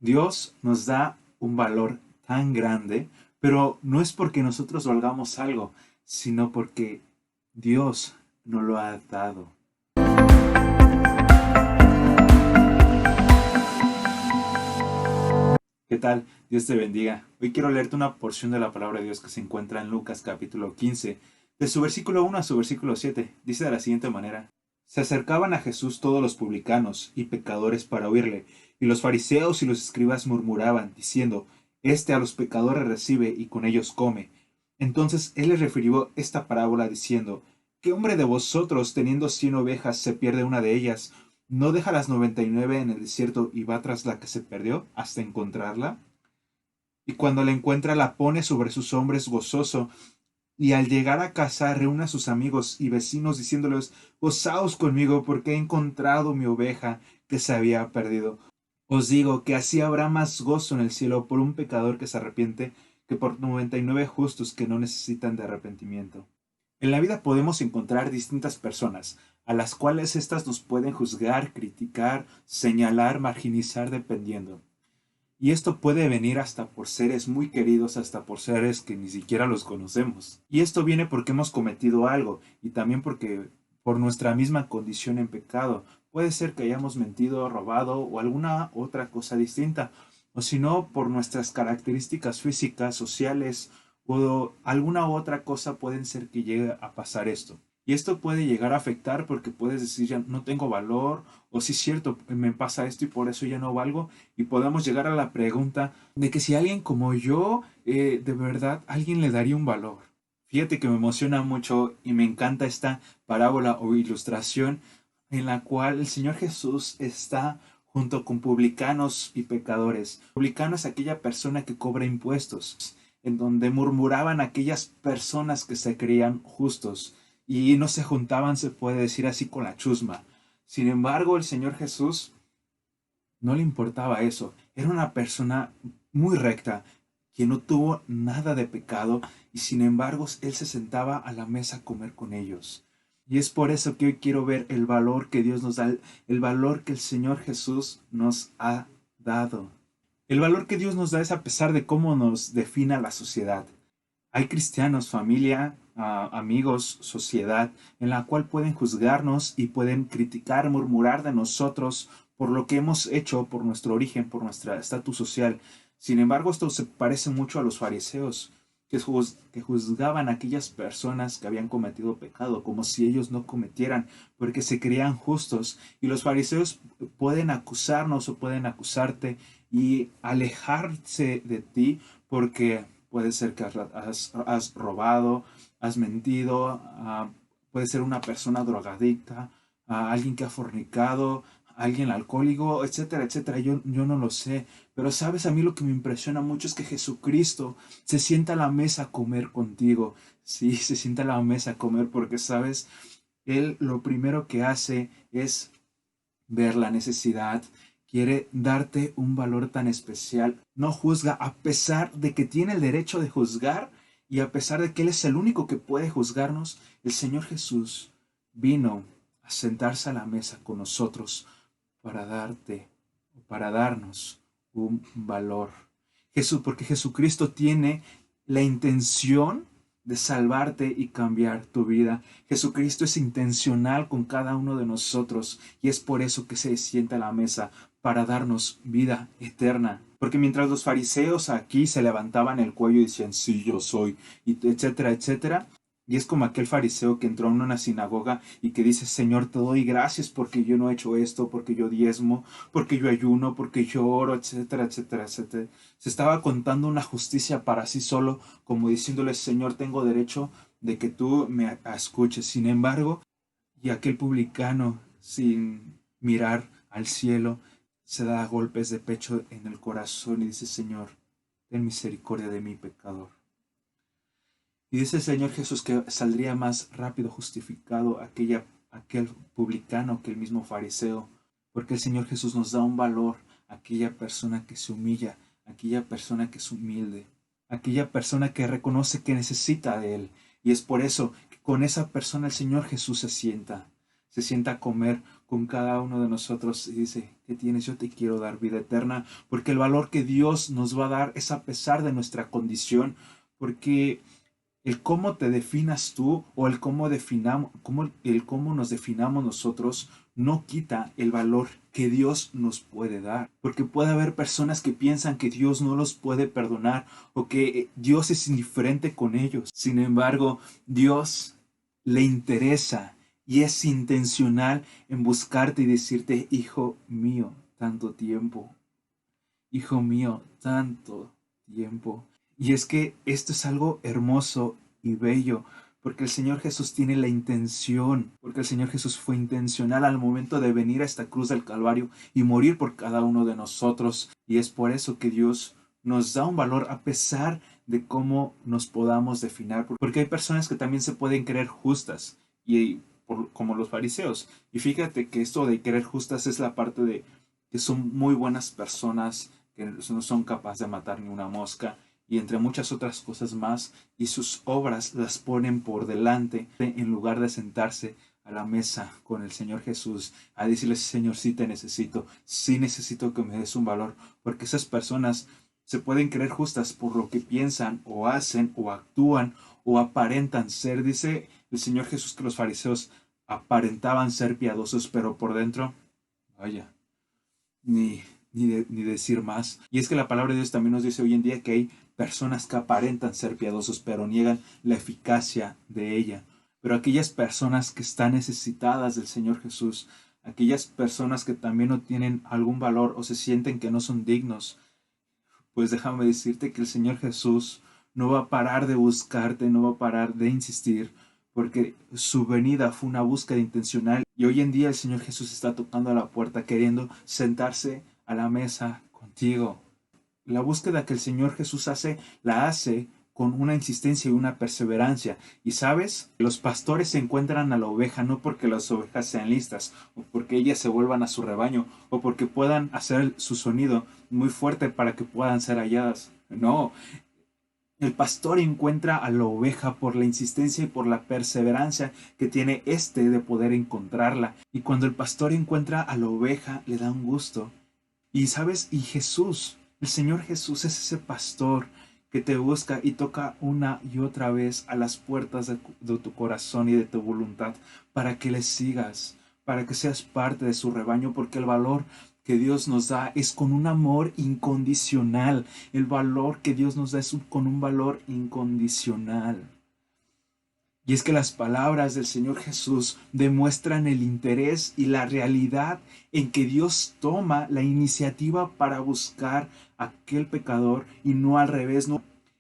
Dios nos da un valor tan grande, pero no es porque nosotros valgamos algo, sino porque Dios nos lo ha dado. ¿Qué tal? Dios te bendiga. Hoy quiero leerte una porción de la palabra de Dios que se encuentra en Lucas capítulo 15, de su versículo 1 a su versículo 7. Dice de la siguiente manera: Se acercaban a Jesús todos los publicanos y pecadores para oírle, y los fariseos y los escribas murmuraban, diciendo: Este a los pecadores recibe y con ellos come. Entonces él les refirió esta parábola diciendo: ¿Qué hombre de vosotros, teniendo 100 ovejas, se pierde una de ellas? ¿No deja las 99 en el desierto y va tras la que se perdió hasta encontrarla? Y cuando la encuentra la pone sobre sus hombros gozoso, y al llegar a casa reúne a sus amigos y vecinos diciéndoles: Gozaos conmigo porque he encontrado mi oveja que se había perdido. Os digo que así habrá más gozo en el cielo por un pecador que se arrepiente que por 99 justos que no necesitan de arrepentimiento. En la vida podemos encontrar distintas personas, a las cuales éstas nos pueden juzgar, criticar, señalar, marginizar, dependiendo. Y esto puede venir hasta por seres muy queridos, hasta por seres que ni siquiera los conocemos. Y esto viene porque hemos cometido algo y también porque por nuestra misma condición en pecado. Puede ser que hayamos mentido, robado o alguna otra cosa distinta. O si no, por nuestras características físicas, sociales o alguna otra cosa pueden ser que llegue a pasar esto. Y esto puede llegar a afectar porque puedes decir: ya no tengo valor, o si es cierto, me pasa esto y por eso ya no valgo. Y podemos llegar a la pregunta de que si alguien como yo, de verdad, alguien le daría un valor. Fíjate que me emociona mucho y me encanta esta parábola o ilustración en la cual el Señor Jesús está junto con publicanos y pecadores. Publicano es aquella persona que cobra impuestos, en donde murmuraban aquellas personas que se creían justos y no se juntaban, se puede decir así, con la chusma. Sin embargo, el Señor Jesús no le importaba eso. Era una persona muy recta, que no tuvo nada de pecado y sin embargo él se sentaba a la mesa a comer con ellos. Y es por eso que hoy quiero ver el valor que Dios nos da, el valor que el Señor Jesús nos ha dado. El valor que Dios nos da es a pesar de cómo nos defina la sociedad. Hay cristianos, familia, amigos, sociedad, en la cual pueden juzgarnos y pueden criticar, murmurar de nosotros por lo que hemos hecho, por nuestro origen, por nuestro estatus social. Sin embargo, esto se parece mucho a los fariseos, que juzgaban a aquellas personas que habían cometido pecado, como si ellos no cometieran, porque se creían justos. Y los fariseos pueden acusarnos o pueden acusarte y alejarse de ti porque puede ser que has robado, has mentido, puede ser una persona drogadicta, alguien que ha fornicado, alguien alcohólico, etcétera, etcétera. Yo no lo sé. Pero sabes, a mí lo que me impresiona mucho es que Jesucristo se sienta a la mesa a comer contigo. Sí, se sienta a la mesa a comer porque, sabes, Él lo primero que hace es ver la necesidad, quiere darte un valor tan especial. No juzga a pesar de que tiene el derecho de juzgar y a pesar de que Él es el único que puede juzgarnos. El Señor Jesús vino a sentarse a la mesa con nosotros para darte, para darnos un valor. Porque Jesucristo tiene la intención de salvarte y cambiar tu vida. Jesucristo es intencional con cada uno de nosotros y es por eso que se sienta a la mesa para darnos vida eterna. Porque mientras los fariseos aquí se levantaban el cuello y decían: sí, yo soy, y etcétera, etcétera. Y es como aquel fariseo que entró en una sinagoga y que dice: Señor, te doy gracias porque yo no he hecho esto, porque yo diezmo, porque yo ayuno, porque yo oro, etcétera, etcétera, etcétera. Se estaba contando una justicia para sí solo, como diciéndole: Señor, tengo derecho de que tú me escuches. Sin embargo, y aquel publicano, sin mirar al cielo, se da golpes de pecho en el corazón y dice: Señor, ten misericordia de mi pecador. Y dice el Señor Jesús que saldría más rápido justificado aquel publicano que el mismo fariseo, porque el Señor Jesús nos da un valor a aquella persona que se humilla, a aquella persona que es humilde, a aquella persona que reconoce que necesita de Él. Y es por eso que con esa persona el Señor Jesús se sienta. se sienta a comer con cada uno de nosotros y dice, ¿qué tienes? Yo te quiero dar vida eterna, porque el valor que Dios nos va a dar es a pesar de nuestra condición, porque el cómo te definas tú o el cómo nos definamos nosotros no quita el valor que Dios nos puede dar. Porque puede haber personas que piensan que Dios no los puede perdonar o que Dios es indiferente con ellos. Sin embargo, Dios le interesa y es intencional en buscarte y decirte, hijo mío, tanto tiempo. Hijo mío, tanto tiempo. Y es que esto es algo hermoso y bello, porque el Señor Jesús tiene la intención, porque el Señor Jesús fue intencional al momento de venir a esta cruz del Calvario y morir por cada uno de nosotros. Y es por eso que Dios nos da un valor a pesar de cómo nos podamos definir, porque hay personas que también se pueden creer justas, como los fariseos. Y fíjate que esto de querer justas es la parte de que son muy buenas personas, que no son capaces de matar ni una mosca, y entre muchas otras cosas más, y sus obras las ponen por delante en lugar de sentarse a la mesa con el Señor Jesús, a decirle, Señor, sí necesito que me des un valor, porque esas personas se pueden creer justas por lo que piensan o hacen o actúan o aparentan ser. Dice el Señor Jesús que los fariseos aparentaban ser piadosos, pero por dentro, vaya, ni decir más. Y es que la palabra de Dios también nos dice hoy en día que hay personas que aparentan ser piadosos, pero niegan la eficacia de ella. Pero aquellas personas que están necesitadas del Señor Jesús, aquellas personas que también no tienen algún valor o se sienten que no son dignos, pues déjame decirte que el Señor Jesús no va a parar de buscarte, no va a parar de insistir, porque su venida fue una búsqueda intencional y hoy en día el Señor Jesús está tocando a la puerta queriendo sentarse a la mesa contigo. La búsqueda que el Señor Jesús hace, la hace con una insistencia y una perseverancia. Y sabes, los pastores se encuentran a la oveja no porque las ovejas sean listas, o porque ellas se vuelvan a su rebaño, o porque puedan hacer su sonido muy fuerte para que puedan ser halladas. No, el pastor encuentra a la oveja por la insistencia y por la perseverancia que tiene de poder encontrarla. Y cuando el pastor encuentra a la oveja, le da un gusto. Y sabes, y Jesús, el Señor Jesús es ese pastor que te busca y toca una y otra vez a las puertas de tu corazón y de tu voluntad para que le sigas, para que seas parte de su rebaño, porque el valor que Dios nos da es con un amor incondicional. El valor que Dios nos da es con un valor incondicional. Y es que las palabras del Señor Jesús demuestran el interés y la realidad en que Dios toma la iniciativa para buscar a aquel pecador y no al revés,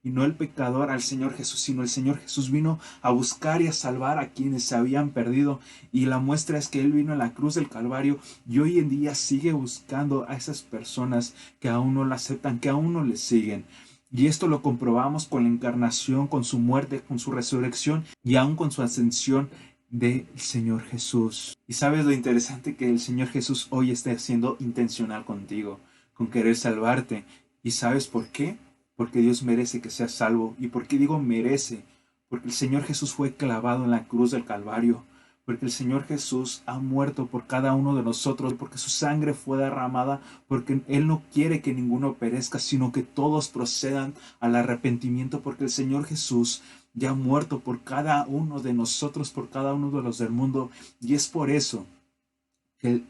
y no el pecador al Señor Jesús, sino el Señor Jesús vino a buscar y a salvar a quienes se habían perdido. Y la muestra es que Él vino a la cruz del Calvario y hoy en día sigue buscando a esas personas que aún no la aceptan, que aún no le siguen. Y esto lo comprobamos con la encarnación, con su muerte, con su resurrección y aún con su ascensión del Señor Jesús. Y sabes lo interesante que el Señor Jesús hoy está siendo intencional contigo, con querer salvarte. ¿Y sabes por qué? Porque Dios merece que seas salvo. ¿Y por qué digo merece? Porque el Señor Jesús fue clavado en la cruz del Calvario. Porque el Señor Jesús ha muerto por cada uno de nosotros, porque su sangre fue derramada, porque Él no quiere que ninguno perezca, sino que todos procedan al arrepentimiento, porque el Señor Jesús ya ha muerto por cada uno de nosotros, por cada uno de los del mundo. Y es por eso que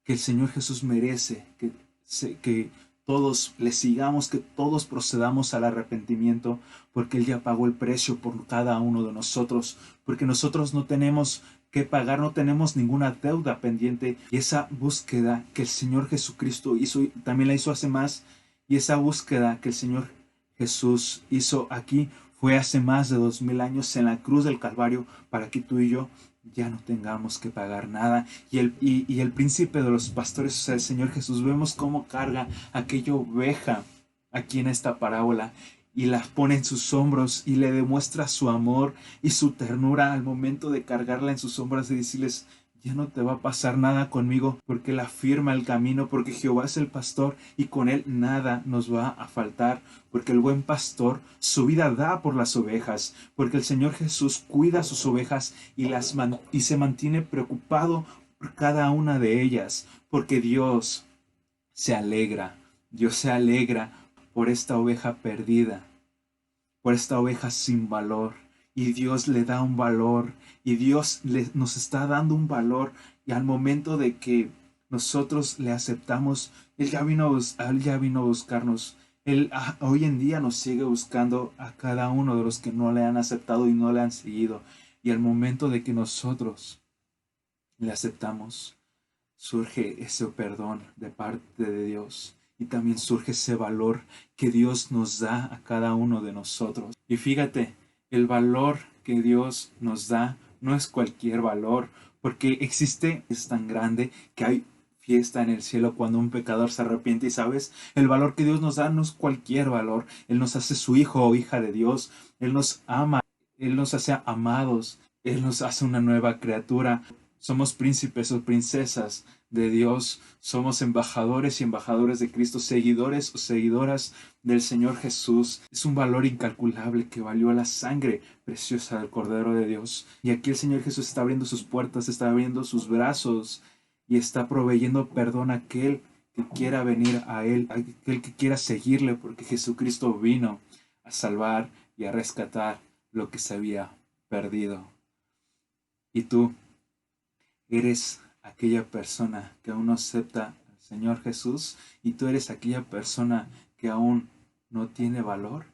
que el Señor Jesús merece que todos le sigamos, que todos procedamos al arrepentimiento, porque Él ya pagó el precio por cada uno de nosotros, porque nosotros no tenemos que pagar, no tenemos ninguna deuda pendiente. Y esa búsqueda que el Señor Jesucristo hizo, también la hizo hace más, y esa búsqueda que el Señor Jesús hizo aquí fue hace más de 2000 años en la cruz del Calvario, para que tú y yo ya no tengamos que pagar nada. Y el príncipe de los pastores, o sea, el Señor Jesús, vemos cómo carga aquella oveja aquí en esta parábola y la pone en sus hombros y le demuestra su amor y su ternura al momento de cargarla en sus hombros y decirles, ya no te va a pasar nada conmigo, porque Él afirma el camino, porque Jehová es el pastor y con Él nada nos va a faltar, porque el buen pastor su vida da por las ovejas, porque el Señor Jesús cuida sus ovejas y se mantiene preocupado por cada una de ellas, porque se alegra, Dios se alegra por esta oveja perdida, por esta oveja sin valor. Y Dios le da un valor, y nos está dando un valor, y al momento de que nosotros le aceptamos, Él ya vino a buscarnos. Él hoy en día nos sigue buscando a cada uno de los que no le han aceptado y no le han seguido. Y al momento de que nosotros le aceptamos, surge ese perdón de parte de Dios. Y también surge ese valor que Dios nos da a cada uno de nosotros. Y fíjate, el valor que Dios nos da no es cualquier valor, porque es tan grande que hay fiesta en el cielo cuando un pecador se arrepiente. Y sabes, el valor que Dios nos da no es cualquier valor. Él nos hace su hijo o hija de Dios. Él nos ama, Él nos hace amados, Él nos hace una nueva criatura. Somos príncipes o princesas de Dios, somos embajadores y embajadores de Cristo, seguidores o seguidoras del Señor Jesús. Es un valor incalculable que valió la sangre preciosa del Cordero de Dios. Y aquí el Señor Jesús está abriendo sus puertas, está abriendo sus brazos y está proveyendo perdón a aquel que quiera venir a Él, a aquel que quiera seguirle, porque Jesucristo vino a salvar y a rescatar lo que se había perdido. Y tú eres aquella persona que aún no acepta al Señor Jesús, y tú eres aquella persona que aún no tiene valor.